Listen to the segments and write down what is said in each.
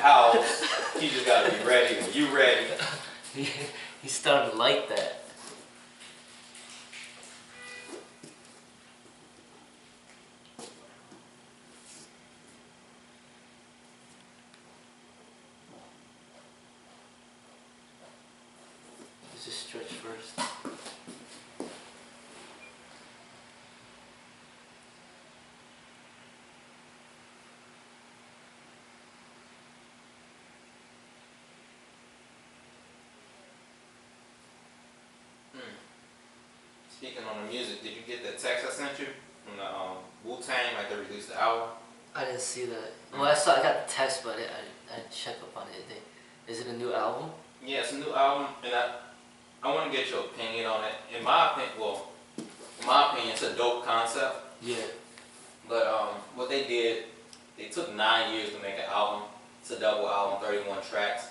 house. You just gotta be ready when you ready. He's starting to like that. Let's just stretch first. Speaking on the music, did you get that text I sent you from the Wu-Tang, like they released the album? I didn't see that. Well, I got the text, but I didn't check up on it. Is it a new album? Yeah, it's a new album, and I want to get your opinion on it. In my opinion, it's a dope concept. Yeah. But what they did, they took 9 years to make an album. It's a double album, 31 tracks.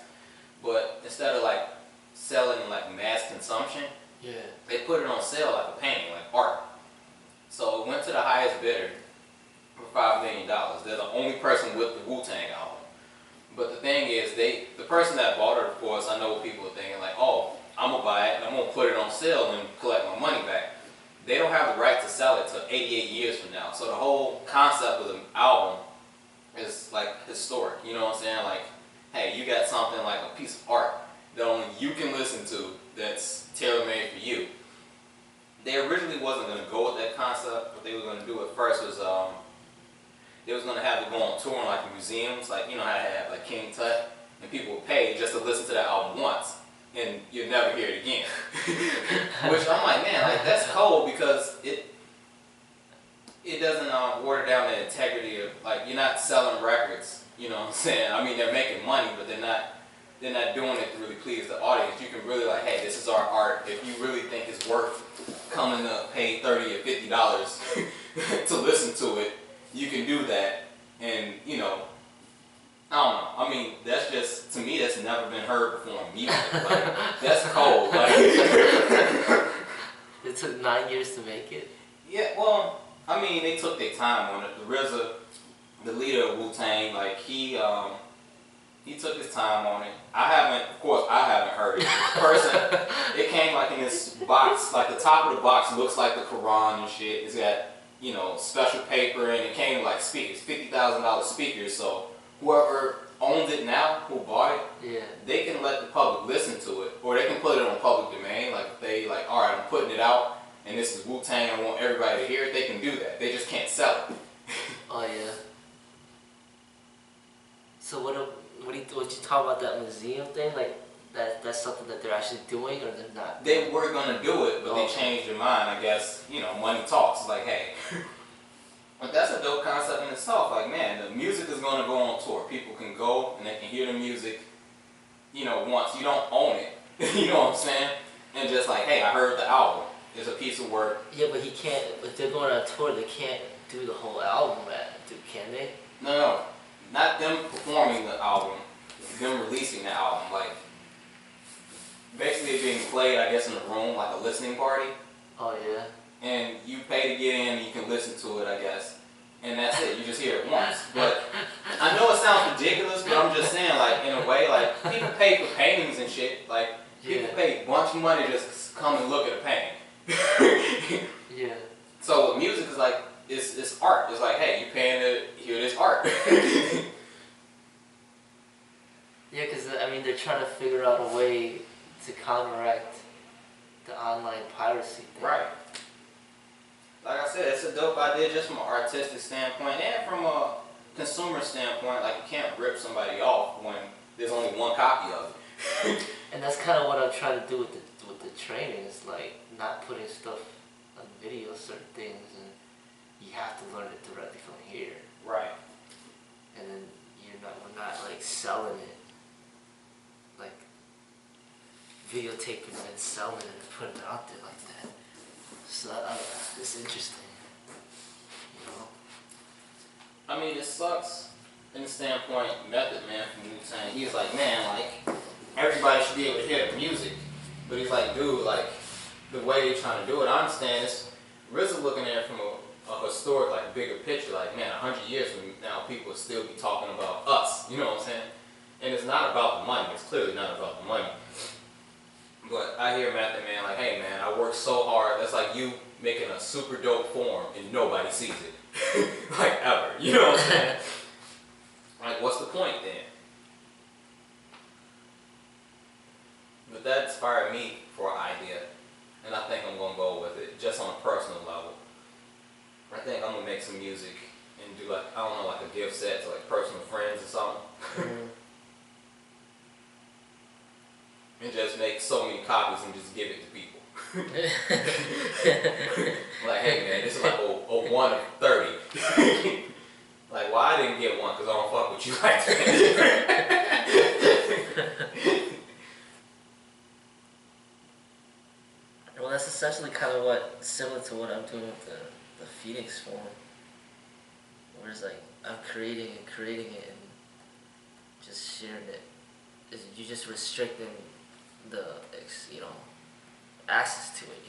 But instead of like selling like mass consumption, yeah, they put it on sale like a painting, like art. So it went to the highest bidder for $5 million. They're the only person with the Wu-Tang album. But the thing is, the person that bought it, of course, I know what people are thinking, like, oh, I'm going to buy it, and I'm going to put it on sale and collect my money back. They don't have the right to sell it till 88 years from now. So the whole concept of the album is like historic, you know what I'm saying? Like, hey, you got something like a piece of art that only you can listen to that's tailor-made for you. They originally wasn't going to go with that concept. What they were going to do at first was they was going to have it go on tour in like museums, like you know how they have like King Tut, and people would pay just to listen to that album once, and you'll never hear it again. Which I'm like, man, like that's cold because it doesn't water down the integrity of, like, you're not selling records, you know what I'm saying? I mean, they're making money, but they're not doing it to really please the audience. You can really like, hey, this is our art. If you really think it's worth coming to pay $30 or $50 to listen to it, you can do that. And, you know, I don't know. I mean, that's just, to me, that's never been heard before in music. Like, that's cold. Like, it took 9 years to make it? Yeah, well, I mean, they took their time on it. The RZA, the leader of Wu-Tang, like, he took his time on it. Of course, I haven't heard it. Person, it came like in this box, like the top of the box looks like the Quran and shit. It's got, you know, special paper, and it came with like speakers, $50,000 speakers. So whoever owns it now, who bought it, yeah, they can let the public listen to it, or they can put it on public domain. Like if they like, all right, I'm putting it out, and this is Wu-Tang, I want everybody to hear it. They can do that. They just can't sell it. Oh yeah. So what you talk about that museum thing? Like that's something that they're actually doing, or they're not? They were gonna do it, but they changed their mind. I guess, you know, money talks. Like, hey, but that's a dope concept in itself. Like, man, the music is gonna go on tour. People can go and they can hear the music, you know, once. You don't own it. You know what I'm saying? And just like, hey, I heard the album. It's a piece of work. Yeah, but he can't. If they're going on tour, they can't do the whole album, can they? No, not them performing the album. Them releasing the album, like basically being played, I guess, in a room, like a listening party. Oh yeah. And you pay to get in, and you can listen to it, I guess. And that's it. You just hear it once. But I know it sounds ridiculous, but I'm just saying, like, in a way, like, people pay for paintings and shit. Like, people pay a bunch of money just to come and look at a painting. Yeah. So with music, is like, it's art. It's like, hey, you paying to hear this art. Yeah, because, I mean, they're trying to figure out a way to counteract the online piracy thing. Right. Like I said, it's a dope idea just from an artistic standpoint and from a consumer standpoint. Like, you can't rip somebody off when there's only one copy of it. And that's kind of what I'm trying to do with the training. Is like not putting stuff on video, certain things, and you have to learn it directly from here. Right. And then we're not like selling it, like videotaping and then selling it and putting it out there like that. So it's interesting, you know. I mean, it sucks in the standpoint Method Man from Wu-Tang. He's like, man, like everybody should be able to hear the music, but he's like, dude, like the way they're trying to do it. I understand this. RZA looking at it from a historic, like bigger picture. Like, man, 100 years from now, people will still be talking about us. You know what I'm saying? And it's not about the money. It's clearly not about the money. But I hear Method Man like, hey man, I work so hard. That's like you making a super dope form and nobody sees it. Like ever. You know what I'm saying? Like what's the point then? But that inspired me for an idea. And I think I'm going to go with it just on a personal level. I think I'm going to make some music and do like, I don't know, like a gift set to like personal friends or something. And just make so many copies and just give it to people. Like, hey man, this is like a 1 of 30. Like, well, I didn't get one because I don't fuck with you like that. Well, that's essentially kind of similar to what I'm doing with the Phoenix form. Where it's like, I'm creating it and just sharing it. You're just restricting the, access to it,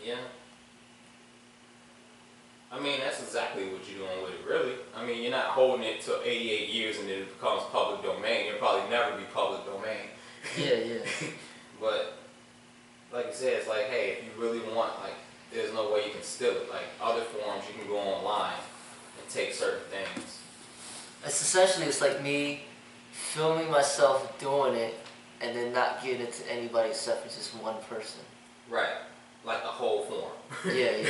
Yeah. I mean, that's exactly what you're doing with it, really. I mean, you're not holding it till 88 years and then it becomes public domain. It'll probably never be public domain. Yeah. But, like you said, it's like, hey, if you really want, like, there's no way you can steal it. Like, other forms, you can go online and take certain things. It's like me filming myself doing it and then not giving it to anybody except for just one person. Right. Like the whole form. Yeah. Like,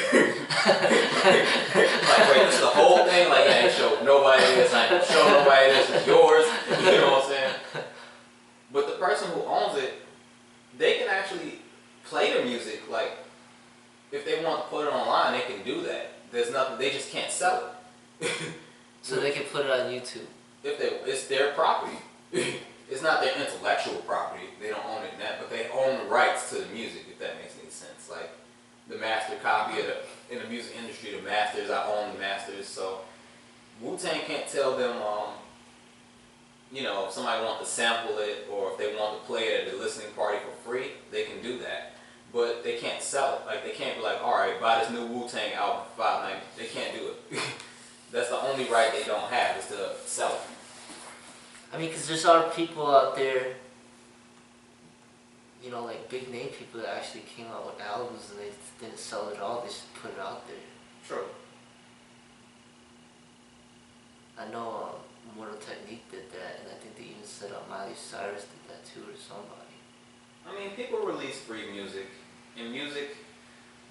wait, it's the whole thing? Like, I ain't show nobody this, I ain't show nobody this, it's yours. You know what I'm saying? But the person who owns it, they can actually play the music. Like, if they want to put it online, they can do that. There's nothing, they just can't sell it. So they can put it on YouTube. It's their property. It's not their intellectual property. They don't own it in that, but they own the rights to the music, if that makes any sense. Like the master copy of in the music industry, the masters, I own the masters. So Wu-Tang can't tell them, if somebody wants to sample it or if they want to play it at a listening party for free, they can do that. But they can't sell it. Like they can't be like, all right, buy this new Wu-Tang album for $5.90. They can't do it. That's the only right they don't have is to sell it. I mean, because there's other people out there, like big name people that actually came out with albums and they didn't sell it at all, they just put it out there. True. I know Mortal Technique did that, and I think they even said Miley Cyrus did that too, or somebody. I mean, people release free music, and music,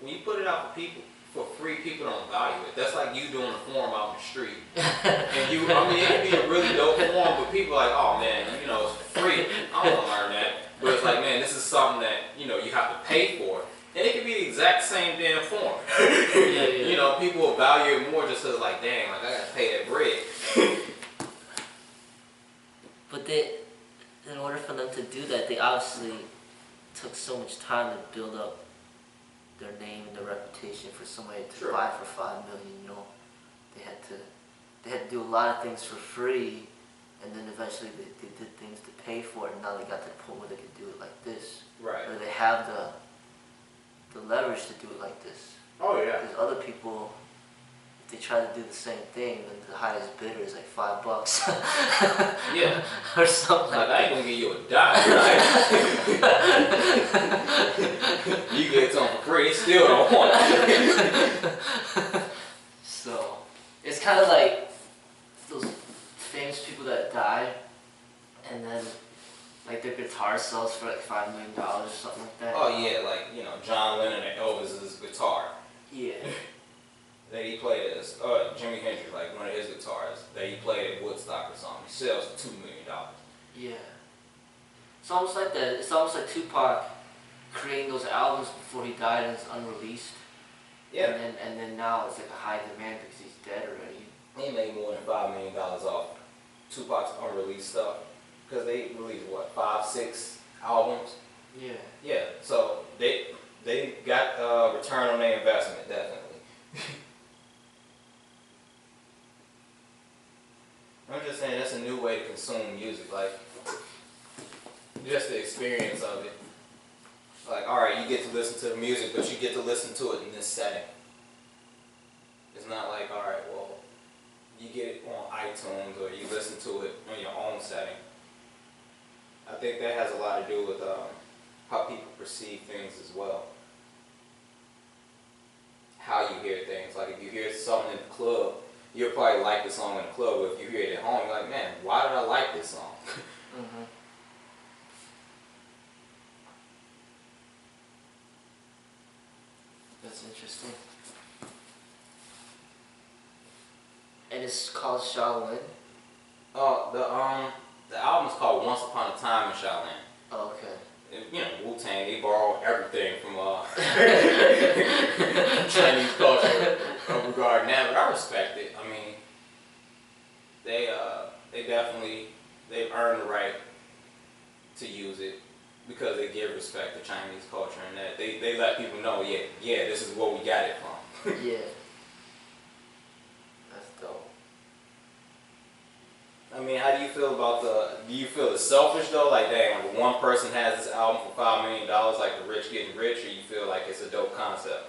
when you put it out for people, for free, people don't value it. That's like you doing a form out in the street. And it can be a really dope form, but people are like, oh man, it's free. I don't want to learn that. But it's like, man, this is something that, you have to pay for. And it can be the exact same damn form. Yeah. People will value it more just because, like, dang, like, I got to pay that bread. But in order for them to do that, they obviously took so much time to build up their name and their reputation for somebody to buy for $5 million. They had to do a lot of things for free, and then eventually they did things to pay for it, and now they got to the point where they could do it like this. Right. Where they have the leverage to do it like this. Oh yeah. Because other people, if they try to do the same thing, then the highest bidder is like $5. Yeah. Or something like I that. ain't gonna give you a dime, right? You get something for free, still don't want it. So, it's kind of like those famous people that die, and then like their guitar sells for like $5 million or something like that. Oh yeah, like John Lennon and Elvis's guitar. Yeah. That he played as Jimi Hendrix, like one of his guitars that he played at Woodstock or something. He sells for $2 million. Yeah. It's almost like that. It's almost like Tupac creating those albums before he died and it's unreleased. Yeah. And then now it's like a high demand because he's dead already. He made more than $5 million off Tupac's unreleased stuff because they released 5, 6 albums. Yeah. Yeah. So they got return on their investment, definitely. I'm just saying that's a new way to consume music, like just the experience of it. Like, alright, you get to listen to the music, but you get to listen to it in this setting. It's not like, alright, well, you get it on iTunes or you listen to it in your own setting. think that has a lot to do with how people perceive things as well. How you hear things. Like if you hear something in the club, you'll probably like the song in the club, but if you hear it at home, you're like, man, why did I like this song? Mm-hmm. That's interesting. And it's called Shaolin? The album is called Once Upon a Time in Shaolin. Oh, okay. And, you know, Wu-Tang, they borrow everything from Chinese culture regarding that, but I respect it. I mean, they definitely, they've earned the right to use it because they give respect to Chinese culture and that they let people know, yeah, this is where we got it from. Yeah. That's dope. I mean, how do you feel about do you feel it's selfish though? Like, dang, when one person has this album for $5 million, like the rich getting rich, or you feel like it's a dope concept?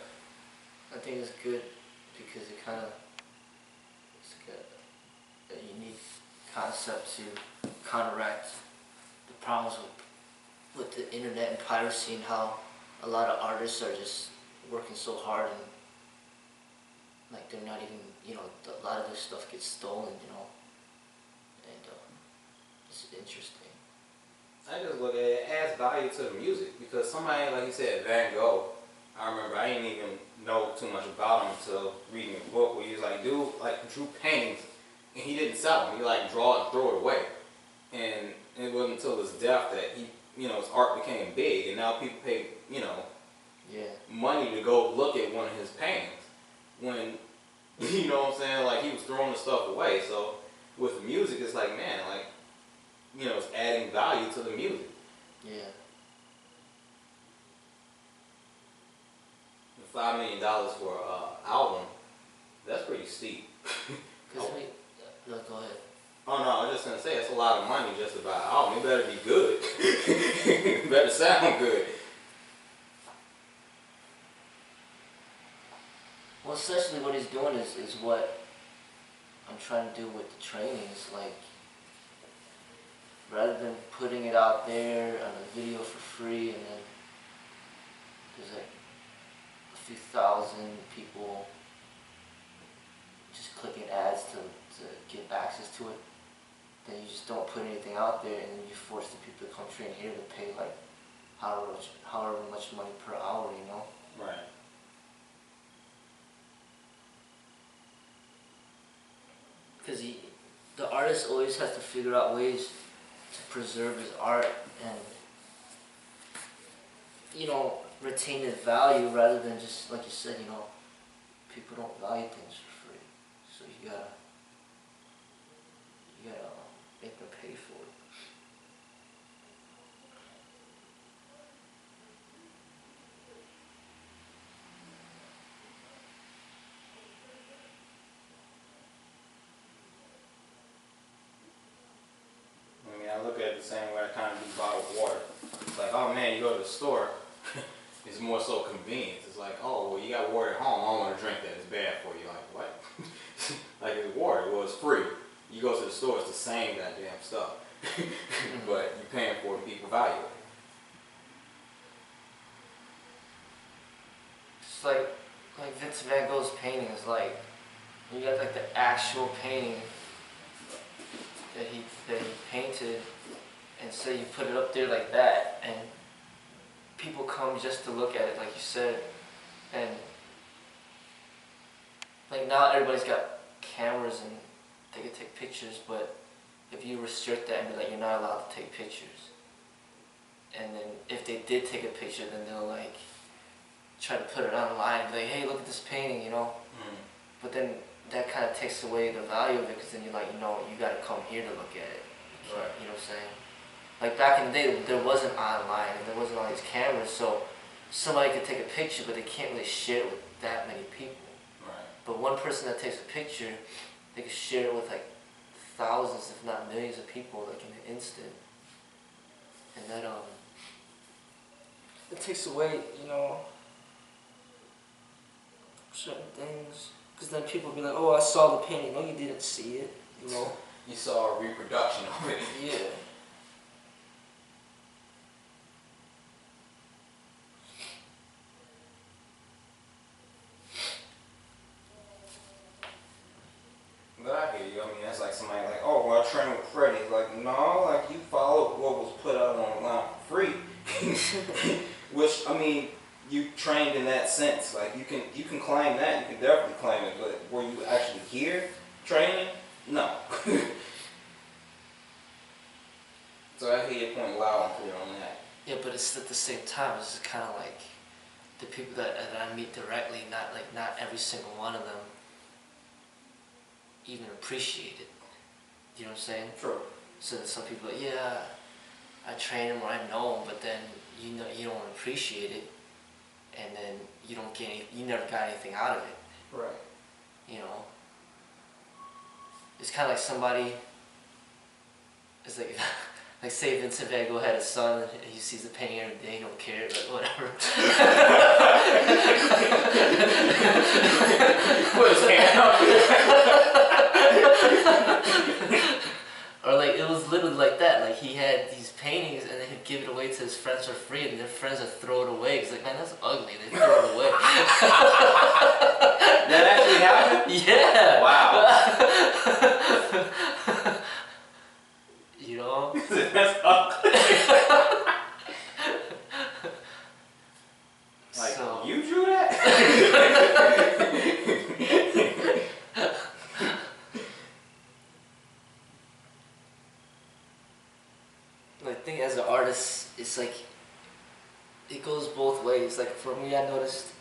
I think it's good because it kind of, it's like a unique concept to counteract the problems with the internet and piracy and how a lot of artists are just working so hard and like they're not even, you know, a lot of their stuff gets stolen, you know, and it's interesting. I just look at it, it adds value to the music because somebody, like you said, Van Gogh, I remember I didn't even know too much about him until reading a book where he was like, dude, like drew paintings and he didn't sell them, he like draw it and throw it away. And it wasn't until his death that he, you know, his art became big and now people pay, you know, money to go look at one of his paintings when, you know what I'm saying, like he was throwing the stuff away. So with music, it's like, man, like, you know, it's adding value to the music. Yeah. $5 million for an album, that's pretty steep. Cause no, go ahead. Oh no, I was just gonna say it's a lot of money just to buy an album. It better be good. It better sound good. Well, essentially what he's doing is what I'm trying to do with the training. It's like, rather than putting it out there on a video for free and then there's like a few thousand people just clicking ads to get access to it, then you just don't put anything out there and then you force the people to come train here to pay like however much money per hour, you know? Right. Because the artist always has to figure out ways to preserve his art and, you know, retain its value rather than just, like you said, you know, people don't value things for free. So you gotta make them pay for it. I mean, I look at it the same way I kind of do bottled water. It's like, oh man, you go to the store, it's more so convenience. It's like, oh, well, you got water at home, I don't want to drink that, it's bad for you. Like, what? Like, it's water, well, it's free. You go to the store, it's the same goddamn stuff. But you're paying for it and people value it. It's like Vincent Van Gogh's painting is like, you got like the actual painting that he painted, and so you put it up there like that, and people come just to look at it, like you said, and like now everybody's got cameras and they can take pictures, but if you restrict that and be like, you're not allowed to take pictures, and then if they did take a picture, then they'll like try to put it online and be like, hey, look at this painting, you know. But then that kind of takes away the value of it, because then you're like, you know, you got to come here to look at it. Right. You know what I'm saying? Like back in the day, there wasn't online and there wasn't all these cameras, so somebody could take a picture, but they can't really share it with that many people. Right. But one person that takes a picture, they can share it with like thousands, if not millions of people, like in an instant. And that it takes away, you know, certain things. Because then people will be like, oh, I saw the painting. No, you didn't see it, you know. You saw a reproduction of it. Yeah. train with Freddie. It's like, no, like you followed what was put out on the line for free. Which, I mean, you trained in that sense. Like you can claim that, you can definitely claim it, but were you actually here training? No. So I hear your point loud and clear on that. Yeah, but it's at the same time, it's kind of like the people that I meet directly, not every single one of them even appreciate it. You know what I'm saying? True. So that some people are like, yeah, I train him or I know him, but then you don't appreciate it, and then you never got anything out of it. Right. You know, it's kind of like somebody. It's like. Like say Vincent Van Gogh had a son and he sees the painting every day, he don't care, but whatever. Put his hand up. Or like it was literally like that. Like he had these paintings and then he'd give it away to his friends for free, and their friends would throw it away. He's like, man, that's ugly. They throw it away. That actually happened? Yeah. Wow. You know? That's ugly. Like, so, you drew that? I think as an artist, it's like, it goes both ways. Like for me, I noticed,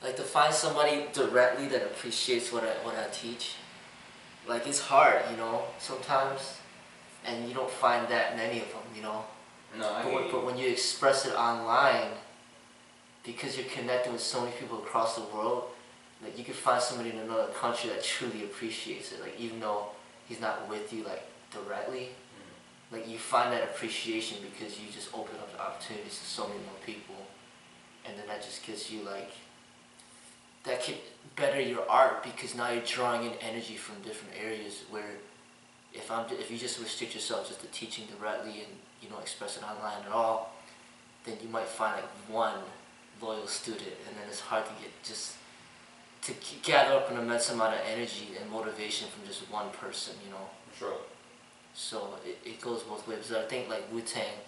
like to find somebody directly that appreciates what I teach, like it's hard, you know, sometimes. And you don't find that many of them, you know. No, but when you express it online, because you're connecting with so many people across the world, like you could find somebody in another country that truly appreciates it. Like even though he's not with you like directly, like you find that appreciation because you just open up the opportunities to so many more people, and then that just gives you like that could better your art because now you're drawing in energy from different areas where. If you just restrict yourself just to teaching directly and you don't express it online at all, then you might find like one loyal student, and then it's hard to gather up an immense amount of energy and motivation from just one person, you know. Sure. So it goes both ways. But I think like Wu-Tang,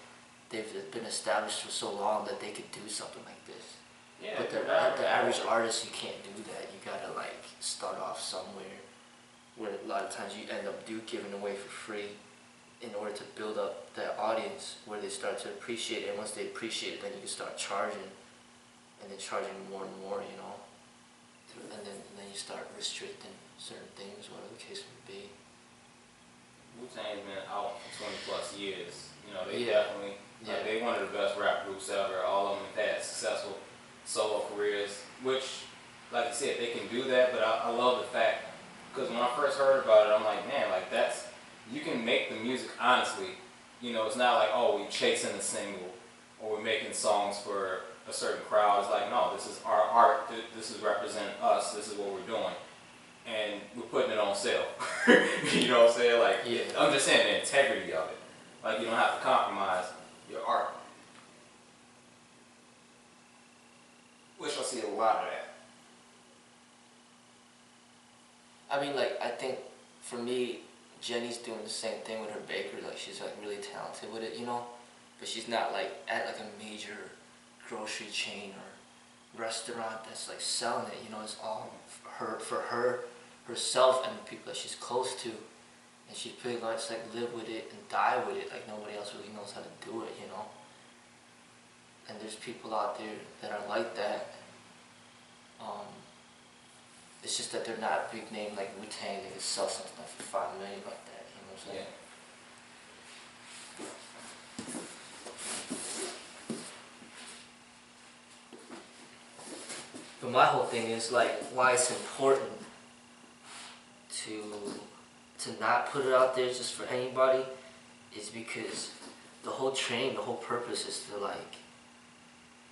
they've been established for so long that they could do something like this. Yeah. But the average artist, you can't do that. You gotta like start off somewhere. Where a lot of times you end up giving away for free in order to build up that audience where they start to appreciate it. And once they appreciate it, then you can start charging, and then charging more and more, you know. And then you start restricting certain things, whatever the case may be. Wu-Tang's been out for 20 plus years. You know, they definitely, Yeah. they one of the best rap groups ever. All of them have had successful solo careers, which, like I said, they can do that, but I love the fact. Because when I first heard about it, I'm like, man, like you can make the music honestly. You know, it's not like, oh, we're chasing a single or we're making songs for a certain crowd. It's like, no, this is our art. This is representing us. This is what we're doing. And we're putting it on sale. You know what I'm saying? Like, Yeah. I'm just saying the integrity of it. Like, you don't have to compromise your art. Which I see a lot of that. I mean, like, I think for me, Jenny's doing the same thing with her bakery. Like, she's like really talented with it, you know? But she's not like at like a major grocery chain or restaurant that's like selling it, you know? It's all for her, herself and the people that she's close to. And she's pretty much like live with it and die with it. Like nobody else really knows how to do it, you know? And there's people out there that are like that. It's just that they're not a big name like Wu-Tang. They could sell something like for $5 million like that. You know what I'm saying? Yeah. But my whole thing is like why it's important to not put it out there just for anybody is because the whole training, the whole purpose is to like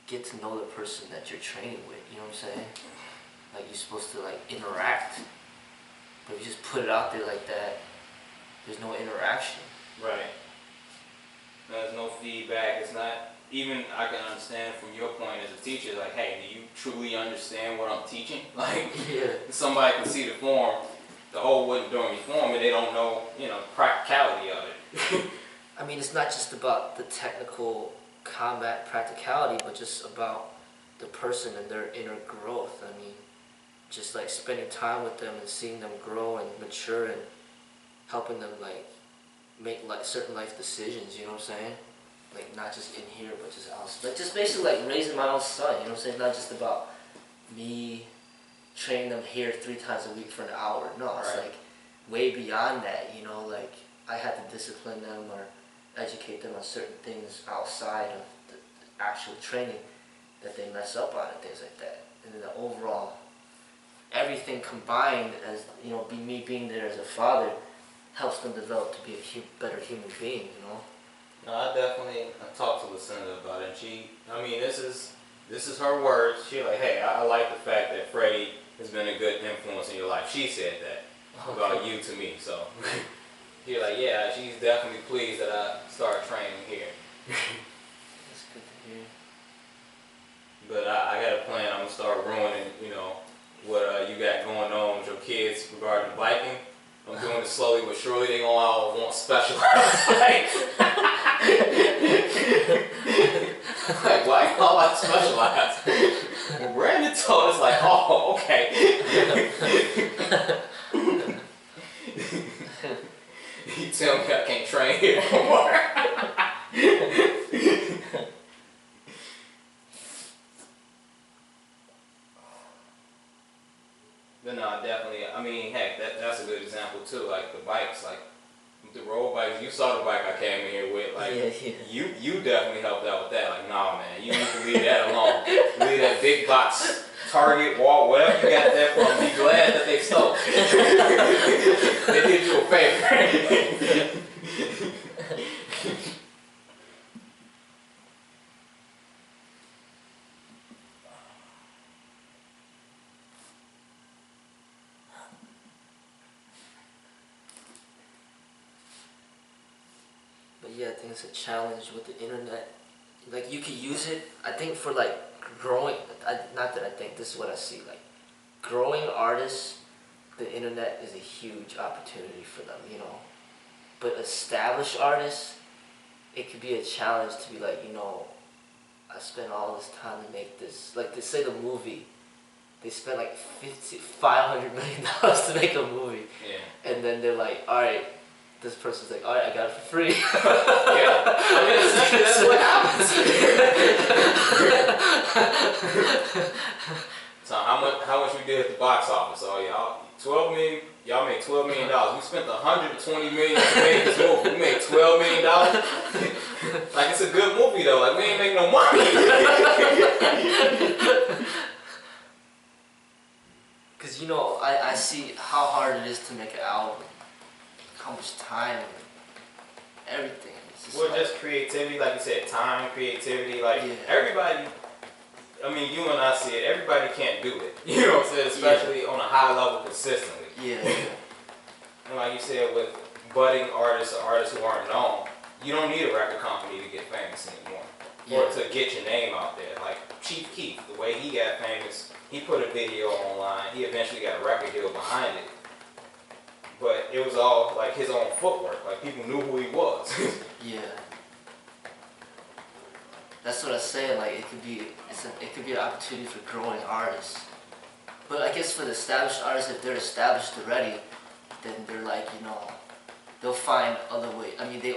get to know the person that you're training with. You know what I'm saying? Like you're supposed to like interact, but if you just put it out there like that, there's no interaction. Right. There's no feedback. It's not even. I can understand from your point as a teacher. Like, hey, do you truly understand what I'm teaching? Like, Yeah. somebody can see the form. the whole wouldn't do reform, and they don't know, you know, practicality of it. I mean, it's not just about the technical combat practicality, but just about the person and their inner growth. I mean, just like spending time with them and seeing them grow and mature and helping them like make like certain life decisions, you know what I'm saying? Like not just in here, but just outside. Like just basically like raising my own son, you know what I'm saying? Not just about me training them here 3 times a week for an hour. No, it's like way beyond that, you know, like I had to discipline them or educate them on certain things outside of the actual training that they mess up on and things like that. And then the overall, everything combined as, you know, me being there as a father helps them develop to be a better human being, you know? No, I talked to Lucinda about it, and I mean, this is her words. She like, hey, I like the fact that Freddie has been a good influence in your life. She said that about you to me, so. You're like, yeah, she's definitely pleased that I started training here. That's good to hear. But I got a plan. I'm going to start ruining, you know, what you got going on with your kids regarding biking. I'm doing it slowly but surely. They're going to all want specialized bikes. Like, why y'all like specialized? Well, Brandon told us, like, oh, okay. You tell me I can't train here no more. But no, definitely. I mean, heck, that's a good example too. Like the bikes, like the road bikes. You saw the bike I came in here with. Like you definitely helped out with that. Like, nah, man, you need to leave that alone. Leave that big box, Target, Wall, whatever you got there from. Be glad that they stole it. They did you a favor. Yeah, I think it's a challenge with the internet. Like you could use it, I think for like growing, not that I think, this is what I see, like growing artists, the internet is a huge opportunity for them, you know. But established artists, it could be a challenge to be like, you know, I spent all this time to make this, like they say the movie, they spent like $500 million to make a movie. Yeah. And then they're like, alright, this person's like, alright, I got it for free. Yeah, I mean, essentially that's what happens. So how much we did at the box office? Oh, y'all made $12 million. We spent $120 million to make this movie. We made $12 million. Like, it's a good movie though. Like, we ain't make no money. Cause you know, I see how hard it is to make an album. How much time, everything. Well, just creativity, like you said, time, creativity, like everybody, I mean, you and I see it, everybody can't do it. You know what I'm saying? Especially on a high level consistently. Yeah. And like you said, with budding artists or artists who aren't known, you don't need a record company to get famous anymore. Or to get your name out there. Like Chief Keef, the way he got famous, he put a video online, he eventually got a record deal behind it. But it was all like his own footwork. Like people knew who he was. Yeah. That's what I say. Like it could be an opportunity for growing artists. But I guess for the established artists, if they're established already, then they're like, you know, they'll find other ways. I mean, they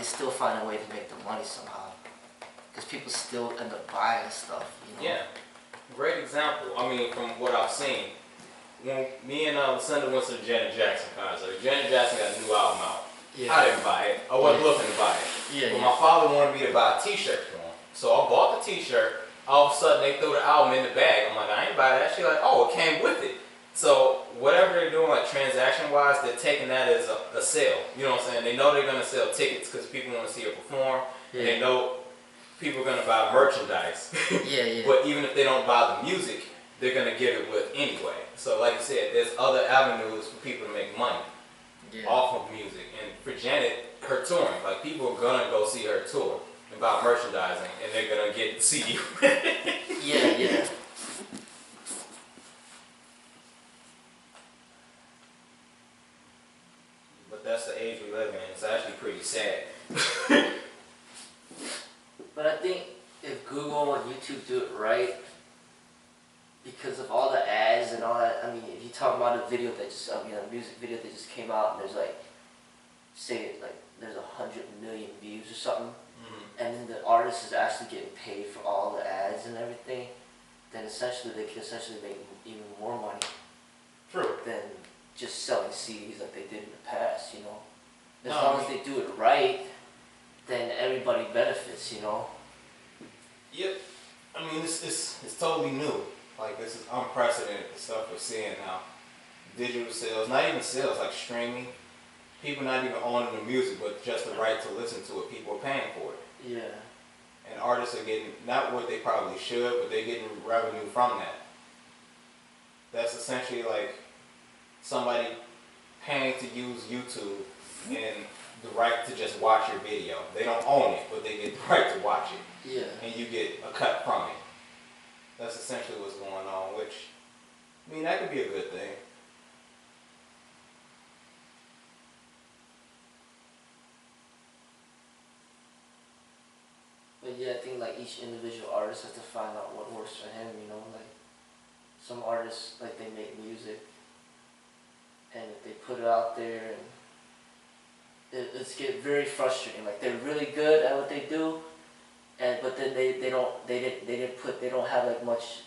still find a way to make the money somehow. Because people still end up buying stuff. You know? Yeah. Great example. I mean, from what I've seen. When me and Lucinda went to the Janet Jackson concert, Janet Jackson got a new album out. Yeah. I didn't buy it. I wasn't looking to buy it. But my father wanted me to buy a t-shirt for him. So I bought the t-shirt. All of a sudden, they threw the album in the bag. I'm like, I ain't buy that. She's like, oh, it came with it. So whatever they're doing, like transaction-wise, they're taking that as a sale. You know what I'm saying? They know they're going to sell tickets because people want to see her perform. Yeah. And they know people are going to buy merchandise. But even if they don't buy the music, they're going to give it with anyway. So like you said, there's other avenues for people to make money off of music. And for Janet, her touring, like people are going to go see her tour and buy merchandising and they're going to get the CD. sad. But I think if Google and YouTube do it right, because of all the ads and all that, I mean, if you talk about a video that just, a music video that just came out and there's like, say like there's 100 million views or something, and then the artist is actually getting paid for all the ads and everything, then essentially they can essentially make even more money. True. Than just selling CDs like they did in the past, you know. As No, long as they do it right, then everybody benefits, you know. Yep. I mean, it's totally new. Like, this is unprecedented, the stuff we're seeing now. Digital sales, not even sales, like streaming. People not even owning the music, but just the right to listen to it. People are paying for it. Yeah. And artists are getting, not what they probably should, but they're getting revenue from that. That's essentially like somebody paying to use YouTube and the right to just watch your video. They don't own it, but they get the right to watch it. Yeah. And you get a cut from it. That's essentially what's going on, which, I mean, that could be a good thing. But yeah, I think like each individual artist has to find out what works for him, you know. Like some artists, like they make music and if they put it out there and it's get very frustrating. Like they're really good at what they do, and but then they don't have like much.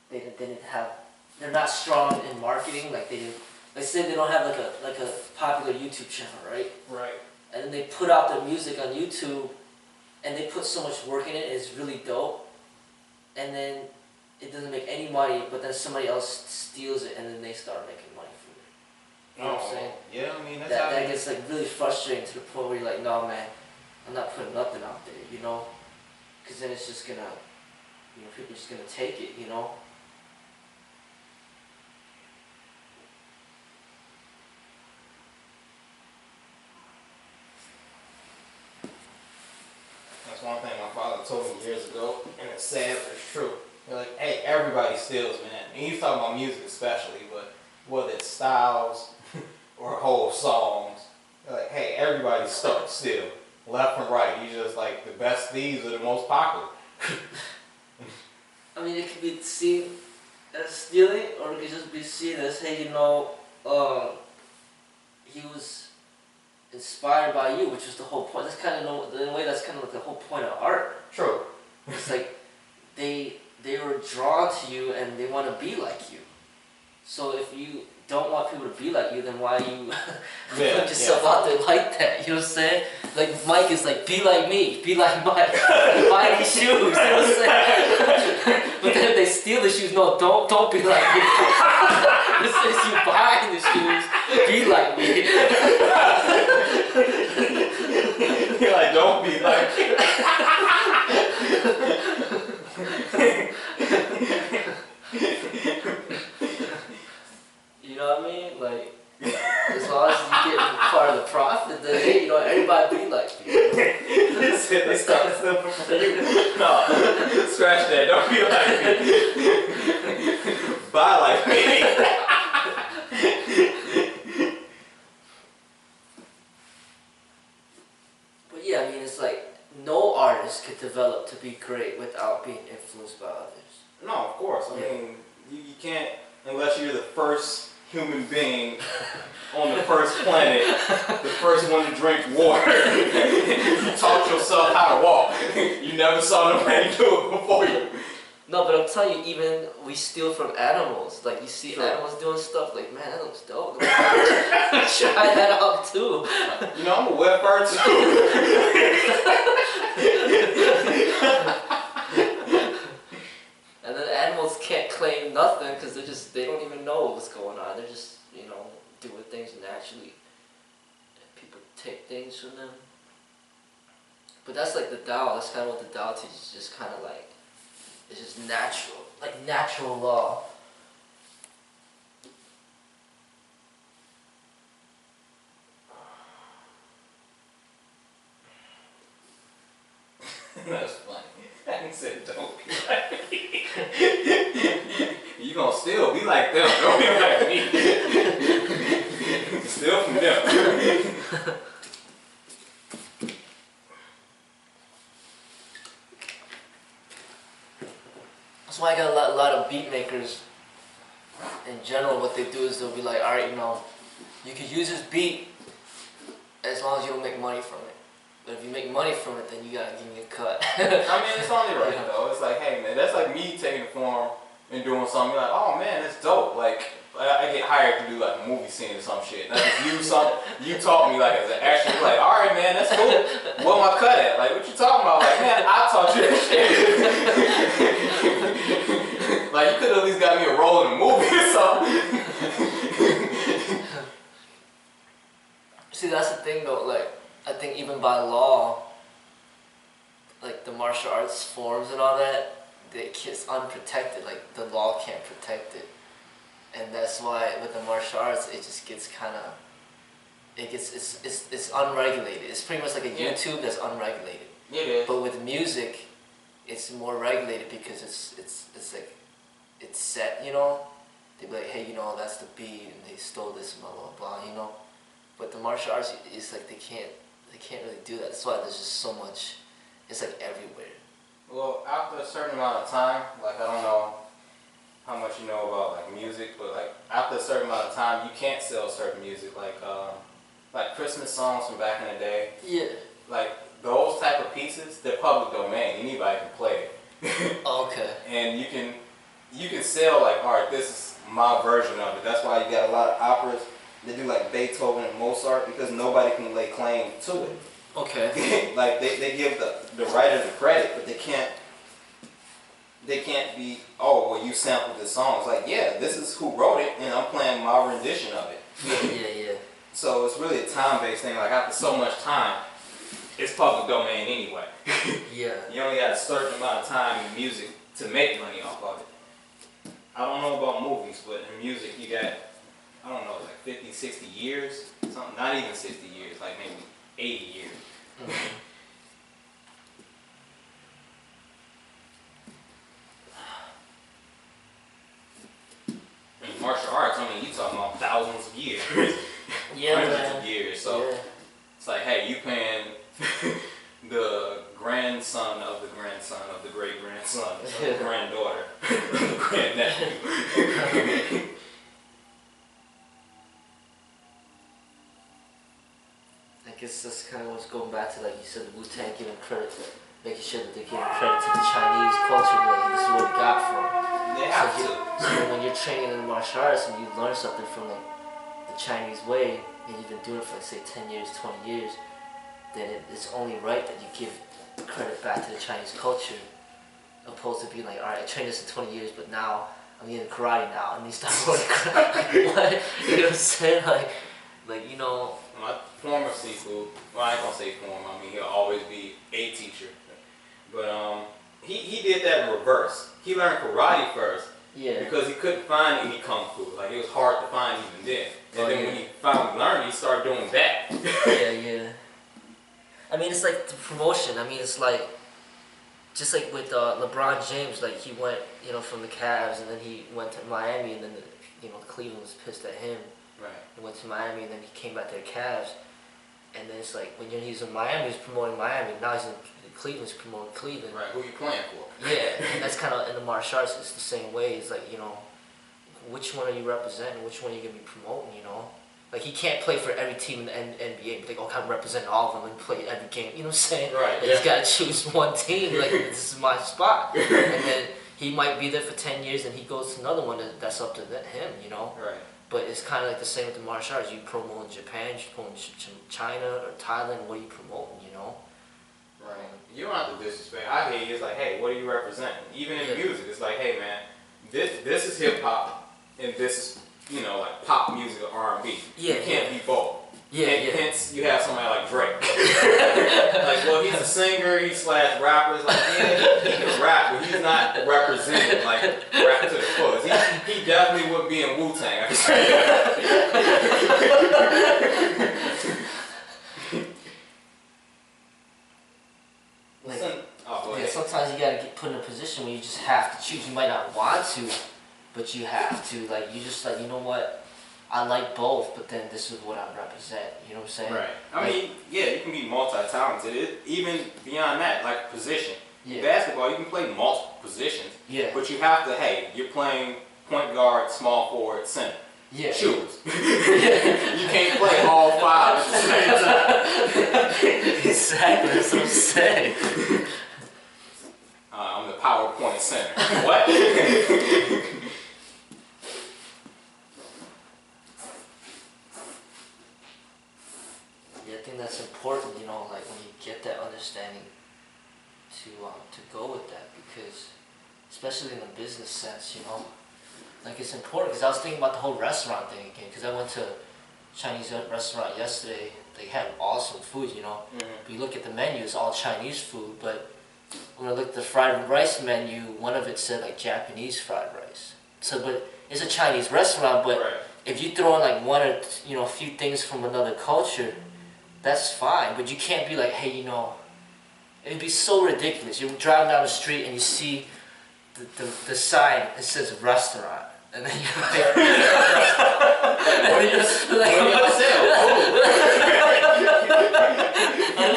They're not strong in marketing. Like they didn't. Let's say they don't have like a popular YouTube channel, right? Right. And then they put out their music on YouTube, and they put so much work in it. It's really dope, and then it doesn't make any money. But then somebody else steals it, and then they start making money from it. You know what I'm saying? Yeah, I mean, That gets like really frustrating to the point where you're like, no man, I'm not putting nothing out there, you know? Because then it's just gonna, you know, people are just gonna take it, you know? That's one thing my father told me years ago, and it's sad, but it's true. They're like, hey, everybody steals, man. And he's talking about music especially, but whether it's styles or whole songs, they're like, hey, everybody's stuck still, left and right. You just like, the best thieves are the most popular. I mean, it could be seen as stealing, or it could just be seen as, hey, you know, he was inspired by you, which was the whole point. That's kind of, in a way, that's kind of like the whole point of art. True. It's like, they were drawn to you and they want to be like you. So if you don't want people to be like you, then why you put yourself out there like that? You know what I'm saying? Like Mike is like, be like me, be like Mike, buy these shoes. You know what I'm saying? But then if they steal the shoes, no, don't be like me. It says you buying the shoes, be like me. You're like, don't be like me. You know what I mean? Like, as long as you get part of the profit, then hey, you know, everybody be like you. They start stealing from you. No, scratch that. Don't be like me. Buy like me. But yeah, I mean, it's like no artist could develop to be great without being influenced by others. No, of course. I mean, you can't, unless you're the first human being on the first planet, the first one to drink water. You taught yourself how to walk. You never saw nobody do it before you. No, but I'm telling you, even we steal from animals. Like, you see animals doing stuff, like, man, that looks dope. Try that out too. You know, I'm a wet bird too. And then animals can't claim nothing because they don't even know what's going on. They're just, you know, doing things naturally. And people take things from them. But that's like the Tao. That's kind of what the Tao teaches. Just kind of like, it's just natural. Like natural law. That's funny. I said don't be like me. You gonna still be like them. Don't be like me. Steal from them. That's why I got a lot of beat makers. In general, what they do is they'll be like, all right, you know, you can use this beat as long as you don't make money from it. But if you make money from it, then you gotta give me a cut. I mean, it's only right though. It's like, hey man, that's like me taking the form and doing something. You're like, oh man, that's dope. Like, I get hired to do like a movie scene or some shit. And I just use something you taught me like as an actor. You're like, all right man, that's cool. What am I cut at? Like, what you talking about? Like, man, I taught you that shit. Like, you could at least got me a role in a movie or something. See, that's the thing though, like, I think even by law, like the martial arts forms and all that, it's unprotected, like the law can't protect it. And that's why with the martial arts, it just gets kind of, it's unregulated. It's pretty much like a YouTube that's unregulated. It is. But with music, it's more regulated because it's like, it's set, you know? They be like, hey, you know, that's the beat, and they stole this, blah, blah, blah, you know? But the martial arts, it's like they can't really do that. That's why there's just so much, it's like everywhere. Well, after a certain amount of time, like I don't know how much you know about like music, but like after a certain amount of time, you can't sell certain music, like Christmas songs from back in the day. Yeah. Like those type of pieces, they're public domain. Anybody can play it. Okay. And you can sell like, all right, this is my version of it. That's why you got a lot of operas. They do like Beethoven and Mozart because nobody can lay claim to it. Okay. Like they give the writer the credit, but they can't be, oh well, you sampled this song. It's like, yeah, this is who wrote it and I'm playing my rendition of it. Yeah. So it's really a time-based thing. Like after so much time, it's public domain anyway. Yeah. You only got a certain amount of time in music to make money off of it. I don't know about movies, but in music you got, I don't know, like 50, 60 years, something, not even 60 years, like maybe 80 years. Mm-hmm. In martial arts, I mean, you talking about thousands of years. Yeah, hundreds man. of years. So it's like, hey, you paying the grandson of the grandson of the great grandson of the granddaughter, the grandnephew. I guess that's kind of what's going back to, like you said, the Wu-Tang giving credit, making sure that they're giving credit to the Chinese culture, like this is where we got from. They have to. So when you're training in martial arts and you learn something from like the Chinese way, and you've been doing it for like say 10 years, 20 years, then it's only right that you give credit back to the Chinese culture, opposed to being like, all right, I trained this in 20 years, but now I'm in karate now, and you start learning karate. What? You know what I'm saying? Like you know. My former Sifu, well I ain't gonna say former, I mean he'll always be a teacher. But he did that in reverse. He learned karate first because he couldn't find any kung fu. Like it was hard to find even then. And then when he finally learned, he started doing that. Yeah. I mean it's like the promotion. I mean it's like just like with LeBron James, like he went, you know, from the Cavs and then he went to Miami and then Cleveland was pissed at him. Right. He went to Miami and then he came back to the Cavs. And then it's like when he's in Miami, he's promoting Miami. Now he's in Cleveland, he's promoting Cleveland. Right, who you playing for? Yeah, and that's kind of in the martial arts, it's the same way. It's like, you know, which one are you representing? Which one are you going to be promoting, you know? Like he can't play for every team in the NBA, but like, okay, I'm representing all of them and play every game. You know what I'm saying? Right. Like, he's got to choose one team. Like, this is my spot. And then he might be there for 10 years and he goes to another one that's up to him, you know? Right. But it's kind of like the same with the martial arts. You promote in Japan, you promote in China or Thailand. What are you promoting? You know? Right. You don't have to disrespect. I hear you. It's like, hey, what are you representing? Even in music, it's like, hey, man, this is hip hop, and this is like pop music or R&B. Yeah. You can't be both. Yeah. Hence, you have somebody like Drake. Like, well, he's a singer, he's / rapper. It's like, yeah, he can rap, but he's not representing like rap to the fullest. He definitely wouldn't be in Wu-Tang. I can say that. Sometimes you gotta get put in a position where you just have to choose. You might not want to, but you have to. Like you just like, you know what? I like both, but then this is what I represent. You know what I'm saying? Right. I mean, yeah, you can be multi-talented. Even beyond that, like position. Yeah. Basketball, you can play multiple positions. Yeah. But you have to, hey, you're playing point guard, small forward, center. Yeah. Choose. You can't play all 5 at the same time. Exactly, that's what I'm saying. I'm the PowerPoint center. What? Yeah, I think that's important, you know, like when you get that understanding to go with that, because especially in a business sense, you know, like it's important, because I was thinking about the whole restaurant thing again, because I went to a Chinese restaurant yesterday. They had awesome food, you know. But you look at the menu, it's all Chinese food, but when I looked at the fried rice menu, one of it said like Japanese fried rice. So, but it's a Chinese restaurant, but Right. if you throw in like one or a few things from another culture, that's fine. But you can't be like, hey, you know, it'd be so ridiculous. You're driving down the street and you see the sign, it says restaurant. And then you're like,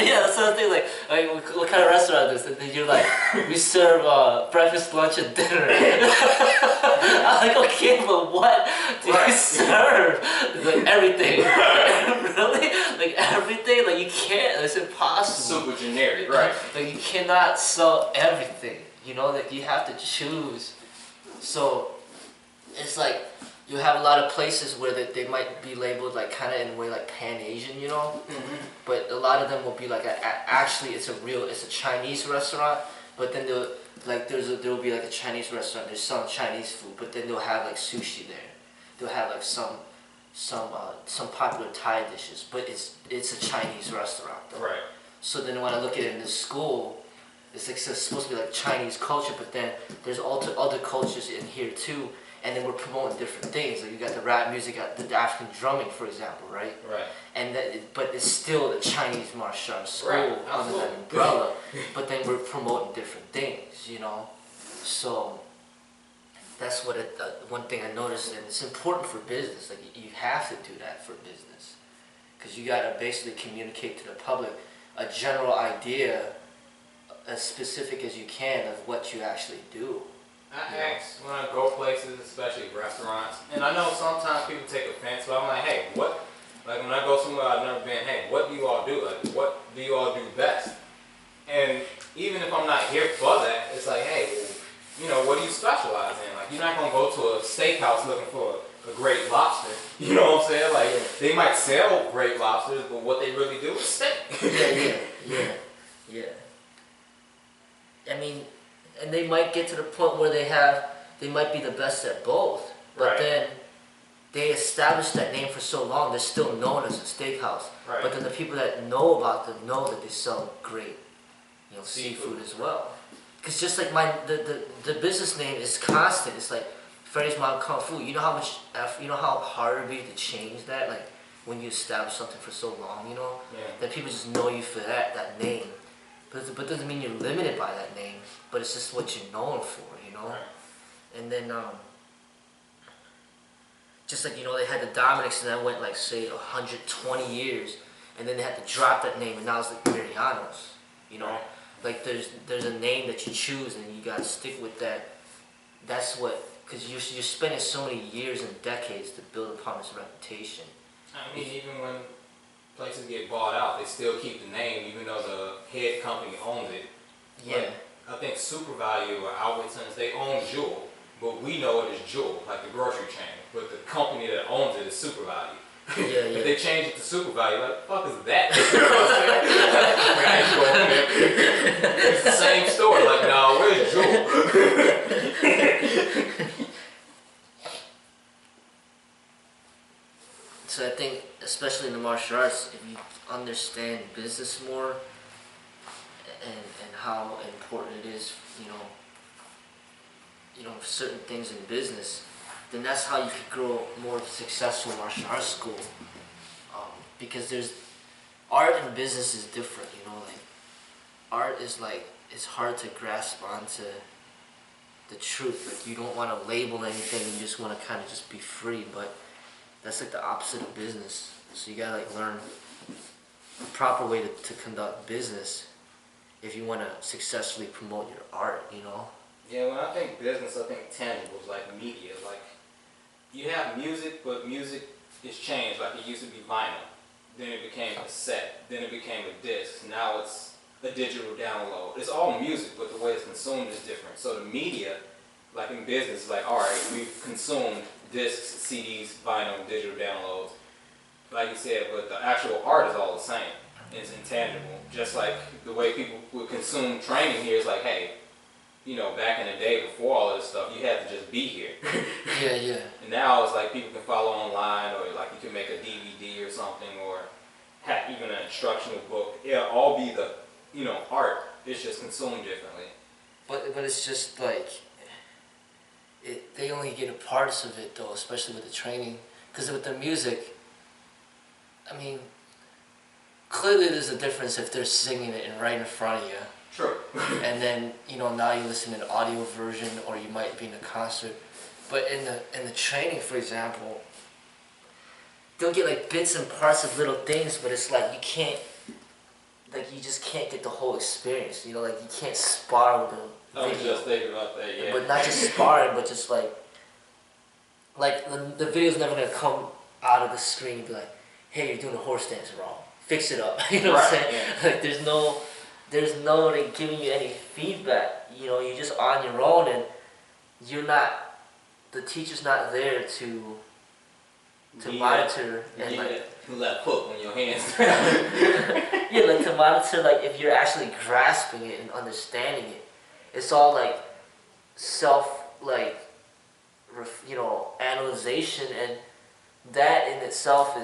yeah, that's the thing. Like, what kind of restaurant is this? And then you're like, we serve breakfast, lunch, and dinner. I'm like, okay, but what do you serve? It's like everything. Really? Like everything? Like you can't. It's impossible. Super generic, right? Like you cannot sell everything. You know, like you have to choose. So it's like you have a lot of places where they might be labeled like kind of in a way like Pan-Asian, you know, but a lot of them will be like actually it's a Chinese restaurant, but then they'll like there'll be like a Chinese restaurant. There's some Chinese food, but then they'll have like sushi there. They'll have like some popular Thai dishes, but it's a Chinese restaurant though. Right. So then when I look at it in the school, it's like it's supposed to be like Chinese culture, but then there's also other cultures in here too. And then we're promoting different things. Like you got the rap music, got the African drumming, for example, right? Right. And but it's still the Chinese martial arts school Right. under that umbrella. But then we're promoting different things, you know. So that's what one thing I noticed, and it's important for business. Like you have to do that for business, because you got to basically communicate to the public a general idea, as specific as you can, of what you actually do. I ask when I go places, especially restaurants, and I know sometimes people take offense, but I'm like, hey, what? Like when I go somewhere I've never been, hey, what do you all do? Like, what do you all do best? And even if I'm not here for that, it's like, hey, well, you know, what do you specialize in? Like, you're not gonna go to a steakhouse looking for a great lobster. You know what I'm saying? Like, they might sell great lobsters, but what they really do is steak. Yeah. I mean, and they might get to the point where they might be the best at both, but Right. then they established that name for so long, they're still known as a steakhouse. Right. But then the people that know about them know that they sell great, you know, seafood as well. Because just like the business name is constant. It's like Freddie's Mom Kung Fu. You know how much effort, you know how hard it would be to change that, like when you establish something for so long, you know, that people just know you for that name. But it doesn't mean you're limited by that name. But it's just what you're known for, you know. Right. And then just like, you know, they had the Dominics, and that went like say 120 years, and then they had to drop that name, and now it's like Marianos, you know. Right. Like there's a name that you choose, and you gotta stick with that. That's what, because you're spending so many years and decades to build upon this reputation. I mean, even when places get bought out, they still keep the name, even though the head company owns it. Yeah. Like, I think Super Value or Outwit Centers, they own Jewel, but we know it as Jewel, like the grocery chain. But the company that owns it is Super Value. If they change it to Super Value, like, what the fuck is that? You know what I'm saying? It's the same store. Like, no, where's Jewel? So I think, especially in the martial arts, if you understand business more and how important it is, you know, certain things in business, then that's how you can grow more successful martial arts school. Because there's art and business is different, you know. Like art is like, it's hard to grasp onto the truth. Like you don't want to label anything, you just want to kind of just be free. But that's like the opposite of business. So you gotta like learn the proper way to conduct business, if you want to successfully promote your art, you know? Yeah, when I think business, I think tangibles, like media. Like, you have music, but music is changed. Like, it used to be vinyl. Then it became a cassette. Then it became a disc. Now it's a digital download. It's all music, but the way it's consumed is different. So the media, like in business, is like, all right, we've consumed discs, CDs, vinyl, digital downloads. Like you said, but the actual art is all the same. It's intangible. Just like the way people would consume training here is like, hey, you know, back in the day before all this stuff, you had to just be here. Yeah, yeah. And now it's like people can follow online, or like you can make a DVD or something, or have even an instructional book. It'll all be the, you know, art. It's just consumed differently. But it's just like, they only get a parts of it though, especially with the training. Because with the music, I mean, clearly there's a difference if they're singing it and right in front of you. True. And then, you know, now you listen to an audio version, or you might be in a concert. But in the training, for example, they'll get like bits and parts of little things, but it's like you can't, like you just can't get the whole experience. You know, like you can't spar with the I was video. just thinking about that, yeah. But not just sparring, but just like the video's never gonna come out of the screen and be like, hey, you're doing a horse dance wrong. Fix it up. You know what I'm saying? Yeah. Like there's no one giving you any feedback. You know, you're just on your own, and the teacher's not there to monitor and like left hook on your hands. yeah, like to monitor like if you're actually grasping it and understanding it. It's all like self analyzation, and that in itself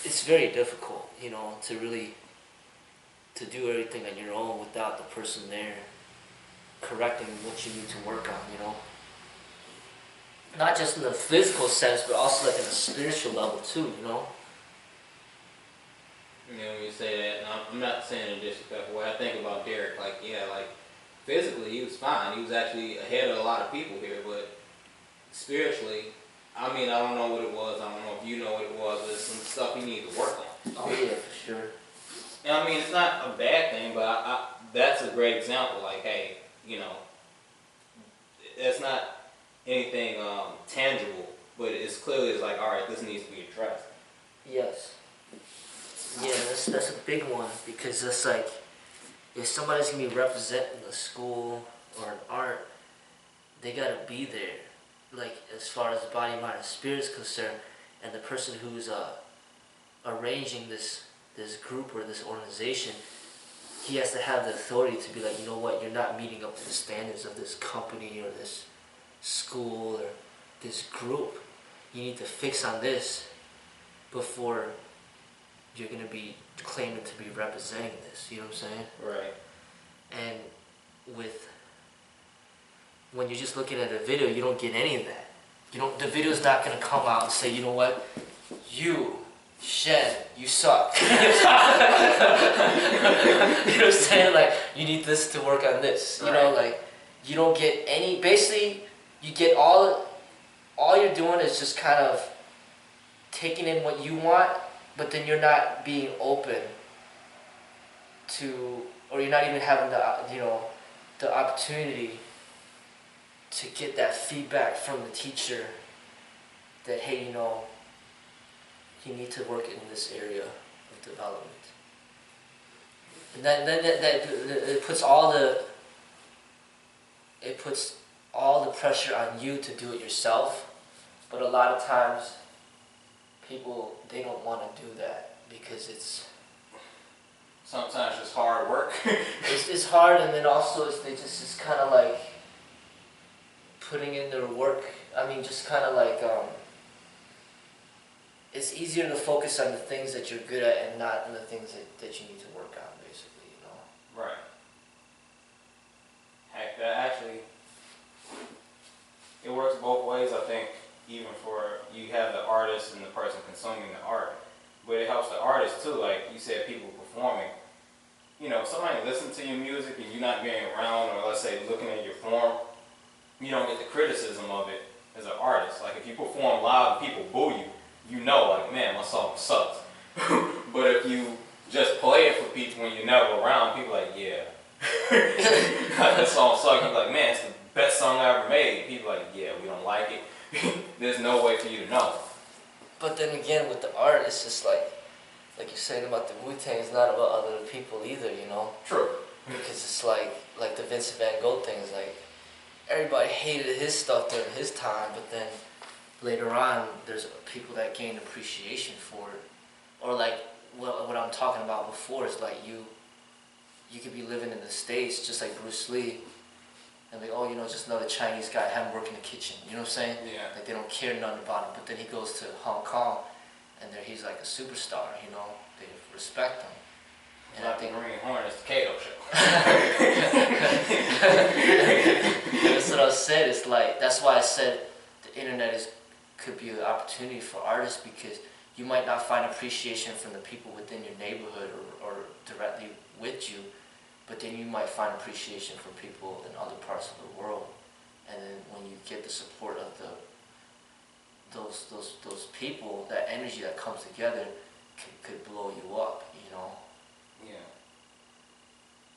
it's very difficult, you know, to really to do everything on your own without the person there correcting what you need to work on, you know. Not just in the physical sense, but also like in a spiritual level too, you know. You know, when you say that, and I'm not saying in a disrespectful way, I think about Derek, like, yeah, like, physically he was fine. He was actually ahead of a lot of people here, but spiritually, I mean, I don't know what it was. I don't know if you know what it was. There's some stuff he needed to work on. Oh yeah, for sure. And I mean, it's not a bad thing, but that's a great example. Like, hey, you know, it's not anything tangible, but it's clearly like, all right, this needs to be addressed. Yes. Yeah, that's a big one, because it's like, if somebody's gonna be representing a school or an art, they gotta be there. Like as far as the body, mind, and spirit is concerned, and the person who's arranging this group or this organization, he has to have the authority to be like, you know what, you're not meeting up to the standards of this company or this school or this group. You need to fix on this before you're going to be claiming to be representing this. You know what I'm saying? Right. And when you're just looking at a video, you don't get any of that. The video's not going to come out and say, you know what, Shen, you suck. You know what I'm saying? Like, you need this to work on this. You know, like, you don't get any, basically, you get all you're doing is just kind of taking in what you want, but then you're not being open to, or you're not even having the opportunity to get that feedback from the teacher that, hey, you know, you need to work in this area of development. And then it puts all the pressure on you to do it yourself. But a lot of times, people, they don't want to do that because it's sometimes just hard work. it's hard, and then also it's kind of like putting in their work. I mean, just kind of like it's easier to focus on the things that you're good at and not on the things that you need to work on, basically, you know. Right. Heck, that actually, it works both ways, I think. Even for, you have the artist and the person consuming the art, but it helps the artist too. Like you said, people performing. You know, if somebody listens to your music and you're not being around, or let's say looking at your form, you don't get the criticism of it as an artist. Like if you perform live and people boo you, you know, like, man, my song sucks. But if you just play it for people when you're never around, people are like, yeah, That song sucked. He's like, man, it's the best song I ever made. People like, yeah, we don't like it. There's no way for you to know. But then again, with the art, it's just like you're saying about the Wu-Tang, it's not about other people either, you know? True. Because it's like the Vincent Van Gogh thing is like, everybody hated his stuff during his time, but then later on, there's people that gained appreciation for it. Or like, what I'm talking about before is like you could be living in the States just like Bruce Lee, and like, oh, you know, just another Chinese guy, have him work in the kitchen, you know what I'm saying? Yeah. Like they don't care nothing about him, but then he goes to Hong Kong, and there he's like a superstar, you know, they respect him. And Like I think the Green Hornets, the Kato show. that's what I said. It's like, that's why I said the internet could be an opportunity for artists, because you might not find appreciation from the people within your neighborhood or directly with you, but then you might find appreciation from people in other parts of the world. And then when you get the support of those people, that energy that comes together could blow you up, you know. Yeah.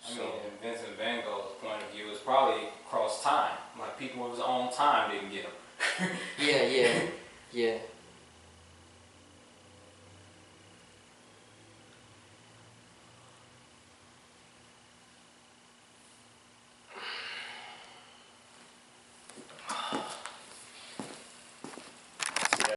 I mean, in Vincent Van Gogh's point of view, it's probably across time. Like people of his own time didn't get him. Yeah.